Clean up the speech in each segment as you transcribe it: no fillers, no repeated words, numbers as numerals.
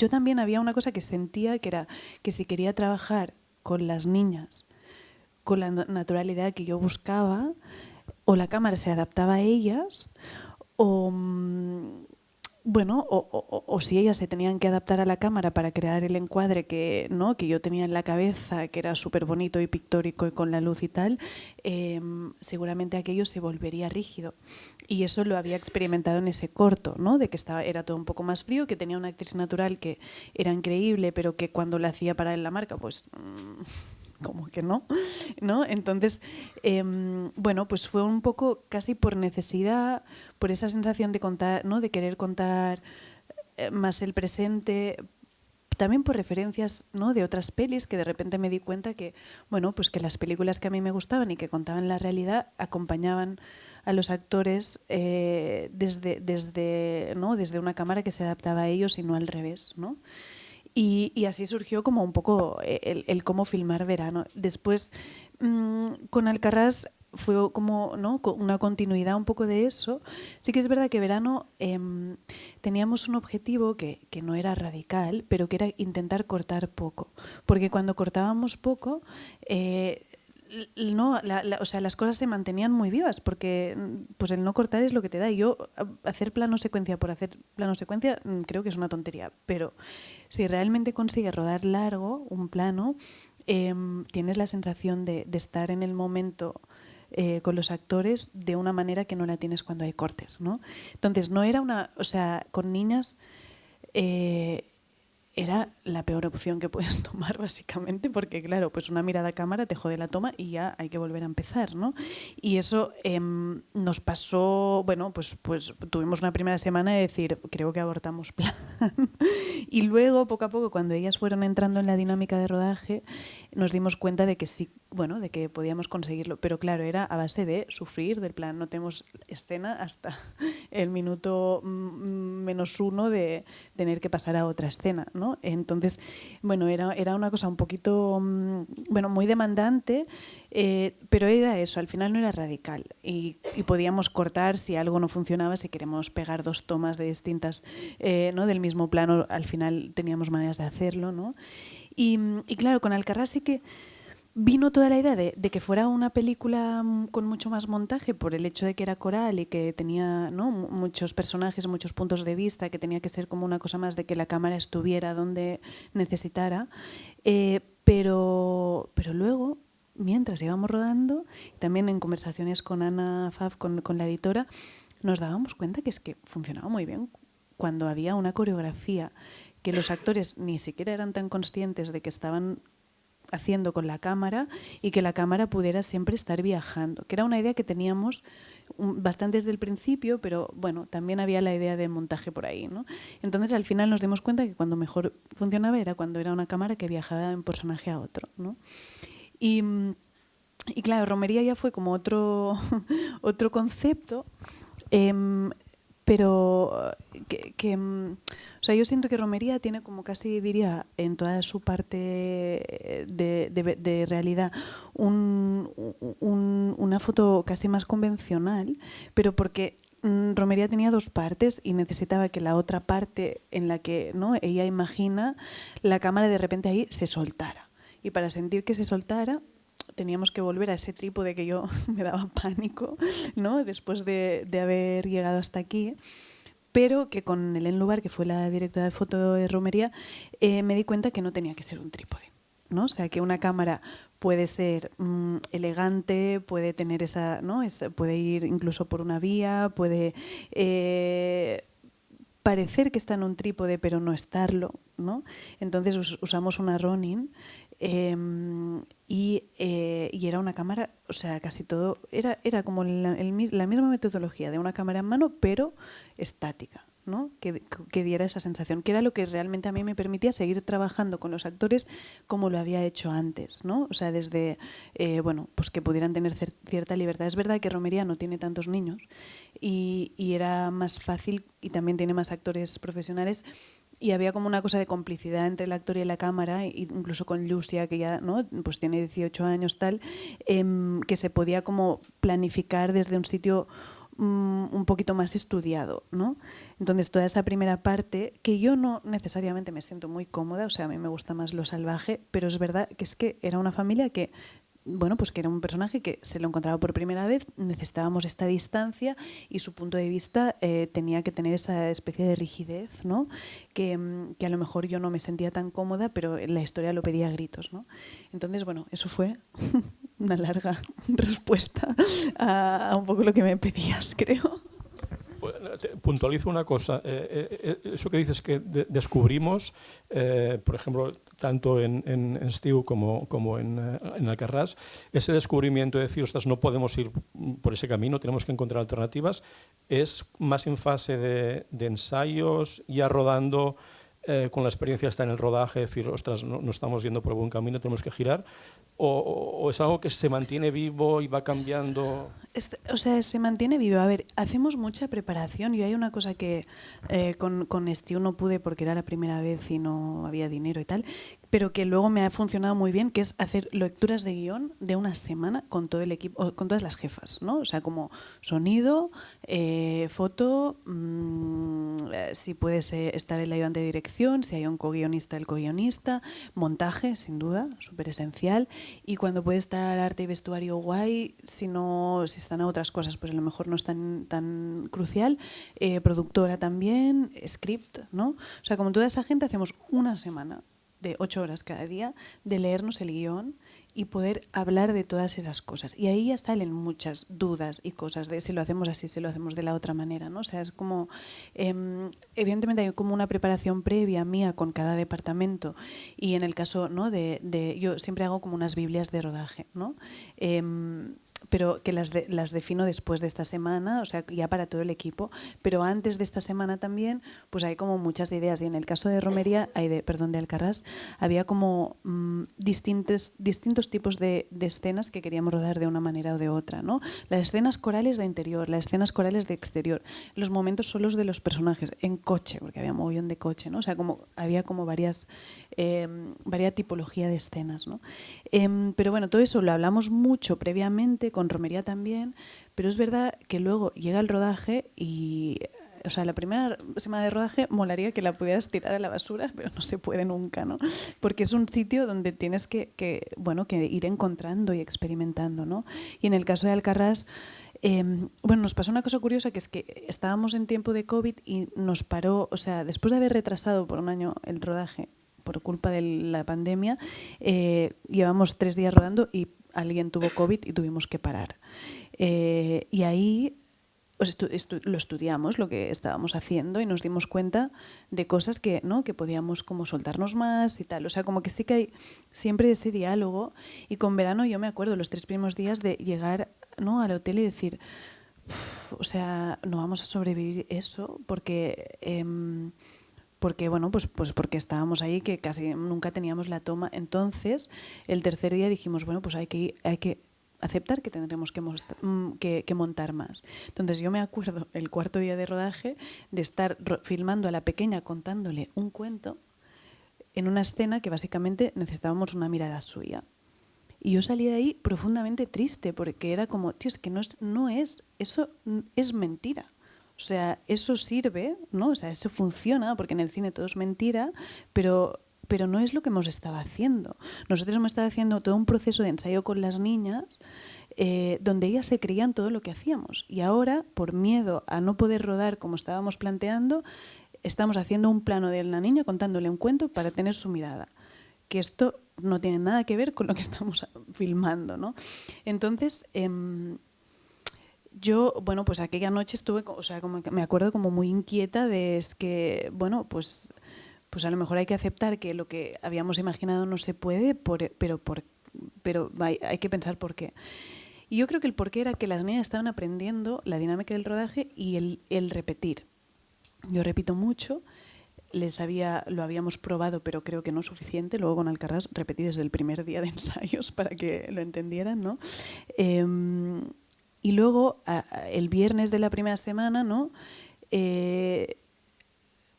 yo también había una cosa que sentía que era que si quería trabajar con las niñas con la naturalidad que yo buscaba, o la cámara se adaptaba a ellas, o bueno, o si ellas se tenían que adaptar a la cámara para crear el encuadre que, ¿no?, que yo tenía en la cabeza, que era súper bonito y pictórico y con la luz y tal, seguramente aquello se volvería rígido. Y eso lo había experimentado en ese corto, ¿no?, de que era todo un poco más frío, que tenía una actriz natural que era increíble, pero que cuando la hacía para la marca, pues como que no, ¿no? Entonces, bueno, pues fue un poco casi por necesidad, por esa sensación de contar, ¿no?, de querer contar más el presente, también por referencias, ¿no?, de otras pelis, que de repente me di cuenta que, bueno, pues que las películas que a mí me gustaban y que contaban la realidad acompañaban a los actores ¿no?, desde una cámara que se adaptaba a ellos y no al revés, ¿no? Y así surgió como un poco el cómo filmar Verano. Después, con Alcarrás fue como, ¿no?, una continuidad un poco de eso. Sí que es verdad que Verano teníamos un objetivo que no era radical, pero que era intentar cortar poco. Porque cuando cortábamos poco, no, o sea, las cosas se mantenían muy vivas, porque pues el no cortar es lo que te da. Y yo hacer plano secuencia por hacer plano secuencia creo que es una tontería, pero si realmente consigues rodar largo un plano, tienes la sensación de estar en el momento con los actores de una manera que no la tienes cuando hay cortes, ¿no? Entonces no era una, o sea, con niñas era la peor opción que puedes tomar, básicamente, porque claro, pues una mirada a cámara te jode la toma y ya hay que volver a empezar, ¿no? Y eso nos pasó, bueno, pues tuvimos una primera semana de decir, creo que abortamos plan. Y luego, poco a poco, cuando ellas fueron entrando en la dinámica de rodaje, nos dimos cuenta de que sí, bueno, de que podíamos conseguirlo. Pero claro, era a base de sufrir, del plan, no tenemos escena hasta el minuto -1 de tener que pasar a otra escena, ¿no? Entonces, bueno, era una cosa un poquito, bueno, muy demandante, pero era eso, al final no era radical. Y podíamos cortar si algo no funcionaba, si queremos pegar dos tomas de distintas, ¿no?, del mismo plano, al final teníamos maneras de hacerlo, ¿no? Y claro, con Alcarrás sí que vino toda la idea de que fuera una película con mucho más montaje por el hecho de que era coral y que tenía, ¿no?, muchos personajes, muchos puntos de vista, que tenía que ser como una cosa más de que la cámara estuviera donde necesitara. Pero luego, mientras íbamos rodando, también en conversaciones con Ana Faf, con la editora, nos dábamos cuenta que es que funcionaba muy bien cuando había una coreografía que los actores ni siquiera eran tan conscientes de que estaban haciendo con la cámara y que la cámara pudiera siempre estar viajando, que era una idea que teníamos bastante desde el principio, pero bueno, también había la idea de montaje por ahí, ¿no? Entonces al final nos dimos cuenta que cuando mejor funcionaba era cuando era una cámara que viajaba de un personaje a otro, ¿no? Y claro, Romería ya fue como otro concepto, pero o sea, yo siento que Romería tiene como casi diría en toda su parte de realidad una foto casi más convencional, pero porque Romería tenía dos partes y necesitaba que la otra parte en la que, ¿no?, ella imagina, la cámara de repente ahí se soltara. Y para sentir que se soltara teníamos que volver a ese trípode que yo me daba pánico, ¿no?, después de haber llegado hasta aquí, pero que con Hélène Lubar, que fue la directora de foto de Romería, me di cuenta que no tenía que ser un trípode, ¿no? O sea, que una cámara puede ser elegante, puede tener esa, ¿no?, puede ir incluso por una vía, puede parecer que está en un trípode pero no estarlo, ¿no? Entonces usamos una Ronin y era una cámara, o sea, casi todo, era como la misma metodología de una cámara en mano, pero estática, ¿no? Que diera esa sensación, que era lo que realmente a mí me permitía seguir trabajando con los actores como lo había hecho antes, ¿no? O sea, desde, bueno, pues que pudieran tener cierta libertad. Es verdad que Romería no tiene tantos niños y era más fácil, y también tiene más actores profesionales, y había como una cosa de complicidad entre el actor y la cámara, incluso con Lucia, que ya, ¿no?, pues tiene 18 años tal, que se podía como planificar desde un sitio un poquito más estudiado, ¿no? Entonces, toda esa primera parte, que yo no necesariamente me siento muy cómoda, o sea, a mí me gusta más lo salvaje, pero es verdad que era una familia que, bueno, pues que era un personaje que se lo encontraba por primera vez, necesitábamos esta distancia y su punto de vista tenía que tener esa especie de rigidez, ¿no? Que a lo mejor yo no me sentía tan cómoda, pero la historia lo pedía a gritos, ¿no? Entonces, bueno, eso fue una larga respuesta a un poco lo que me pedías, creo. Puntualizo una cosa. Eso que dices que descubrimos, por ejemplo, tanto en Steve como en Alcarràs, ese descubrimiento de decir, ostras, no podemos ir por ese camino, tenemos que encontrar alternativas, es más en fase de ensayos, ya rodando, con la experiencia está en el rodaje, decir, ostras, no estamos yendo por el buen camino, tenemos que girar, o es algo que se mantiene vivo y va cambiando. O sea, se mantiene vivo. A ver, hacemos mucha preparación y hay una cosa que con Steve no pude porque era la primera vez y no había dinero y tal, pero que luego me ha funcionado muy bien, que es hacer lecturas de guión de una semana con todo el equipo, con todas las jefas, ¿no? O sea, como sonido, foto, si puedes estar el ayudante de dirección, si hay un co-guionista, el co-guionista, montaje, sin duda, súper esencial, y cuando puede estar arte y vestuario guay, si están a otras cosas, pues a lo mejor no es tan crucial, productora también, script, ¿no? O sea, como toda esa gente hacemos una semana de 8 horas cada día de leernos el guión y poder hablar de todas esas cosas. Y ahí ya salen muchas dudas y cosas de si lo hacemos así, si lo hacemos de la otra manera, ¿no? O sea, es como, evidentemente hay como una preparación previa mía con cada departamento y en el caso, ¿no? Yo siempre hago como unas biblias de rodaje, ¿no? Pero que las defino después de esta semana, o sea, ya para todo el equipo, pero antes de esta semana también, pues hay como muchas ideas. Y en el caso de Romería, de Alcarràs, había como distintos tipos de escenas que queríamos rodar de una manera o de otra, ¿no? Las escenas corales de interior, las escenas corales de exterior, los momentos solos de los personajes, en coche, porque había mogollón de coche, ¿no? O sea, había como varias tipología de escenas, ¿no? Pero bueno, todo eso lo hablamos mucho previamente, con Romería también, pero es verdad que luego llega el rodaje y, o sea, la primera semana de rodaje molaría que la pudieras tirar a la basura, pero no se puede nunca, ¿no? Porque es un sitio donde tienes que ir encontrando y experimentando, ¿no? Y en el caso de Alcarràs, bueno, nos pasó una cosa curiosa, que es que estábamos en tiempo de COVID y nos paró, o sea, después de haber retrasado por un año el rodaje por culpa de la pandemia, llevamos 3 días rodando y alguien tuvo COVID y tuvimos que parar. Y ahí pues lo estudiamos, lo que estábamos haciendo, y nos dimos cuenta de cosas que, ¿no? que podíamos como soltarnos más y tal. O sea, como que sí que hay siempre ese diálogo. Y con Verano yo me acuerdo los 3 primeros días de llegar, ¿no? al hotel y decir, o sea, no vamos a sobrevivir eso porque... porque bueno, pues porque estábamos ahí que casi nunca teníamos la toma. Entonces, el tercer día dijimos, bueno, pues hay que aceptar que tendremos que montar más. Entonces yo me acuerdo el cuarto día de rodaje de estar filmando a la pequeña contándole un cuento en una escena que básicamente necesitábamos una mirada suya. Y yo salí de ahí profundamente triste porque era como, tío, es que eso es mentira. O sea, eso sirve, ¿no? O sea, eso funciona, porque en el cine todo es mentira, pero no es lo que hemos estado haciendo. Nosotros hemos estado haciendo todo un proceso de ensayo con las niñas donde ellas se creían todo lo que hacíamos. Y ahora, por miedo a no poder rodar como estábamos planteando, estamos haciendo un plano de la niña contándole un cuento para tener su mirada. Que esto no tiene nada que ver con lo que estamos filmando, ¿no? Entonces... yo, bueno, pues aquella noche estuve, o sea, como que me acuerdo como muy inquieta de es que, bueno, pues a lo mejor hay que aceptar que lo que habíamos imaginado no se puede, pero hay que pensar por qué. Y yo creo que el porqué era que las niñas estaban aprendiendo la dinámica del rodaje y el repetir. Yo repito mucho, lo habíamos probado, pero creo que no es suficiente. Luego con Alcarràs repetí desde el primer día de ensayos para que lo entendieran, ¿no? Y luego, el viernes de la primera semana, ¿no?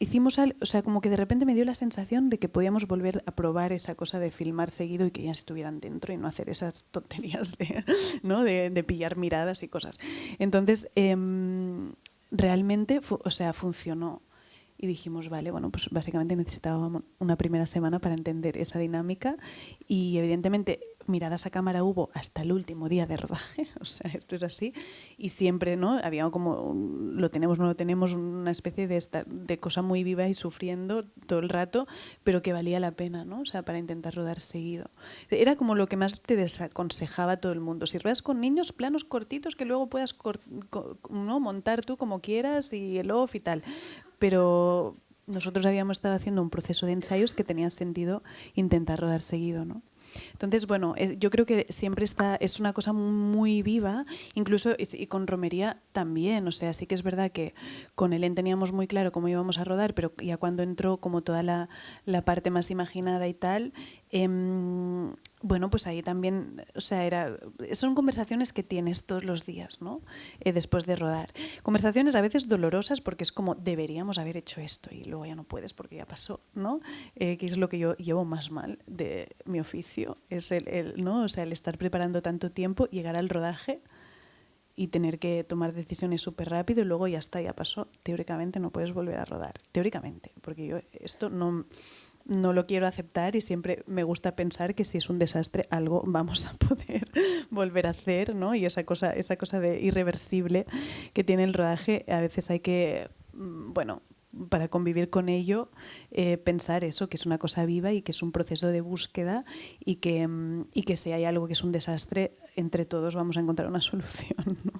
hicimos algo, o sea, como que de repente me dio la sensación de que podíamos volver a probar esa cosa de filmar seguido y que ya estuvieran dentro y no hacer esas tonterías de, ¿no? de pillar miradas y cosas. Entonces, realmente, o sea, funcionó. Y dijimos, vale, bueno, pues básicamente necesitábamos una primera semana para entender esa dinámica y evidentemente miradas a cámara hubo hasta el último día de rodaje, o sea, esto es así, y siempre, ¿no? Había como, lo tenemos, no lo tenemos, una especie de cosa muy viva y sufriendo todo el rato, pero que valía la pena, ¿no? O sea, para intentar rodar seguido. Era como lo que más te desaconsejaba todo el mundo. Si ruedas con niños, planos cortitos que luego puedas ¿no? montar tú como quieras y el off y tal. Pero nosotros habíamos estado haciendo un proceso de ensayos que tenía sentido intentar rodar seguido, ¿no? Entonces, bueno, yo creo que siempre es una cosa muy viva, incluso y con romería también, o sea, sí que es verdad que con Helen teníamos muy claro cómo íbamos a rodar, pero ya cuando entró como toda la parte más imaginada y tal, bueno, pues ahí también, o sea, son conversaciones que tienes todos los días, ¿no? Después de rodar. Conversaciones a veces dolorosas porque es como, deberíamos haber hecho esto y luego ya no puedes porque ya pasó, ¿no? Que es lo que yo llevo más mal de mi oficio, es ¿no? O sea, el estar preparando tanto tiempo, llegar al rodaje y tener que tomar decisiones súper rápido y luego ya está, ya pasó. Teóricamente no puedes volver a rodar, teóricamente, porque yo esto no lo quiero aceptar y siempre me gusta pensar que si es un desastre algo vamos a poder volver a hacer, ¿no? Y esa cosa de irreversible que tiene el rodaje, a veces hay que, bueno, para convivir con ello, pensar eso, que es una cosa viva y que es un proceso de búsqueda y que si hay algo que es un desastre, entre todos vamos a encontrar una solución, ¿no?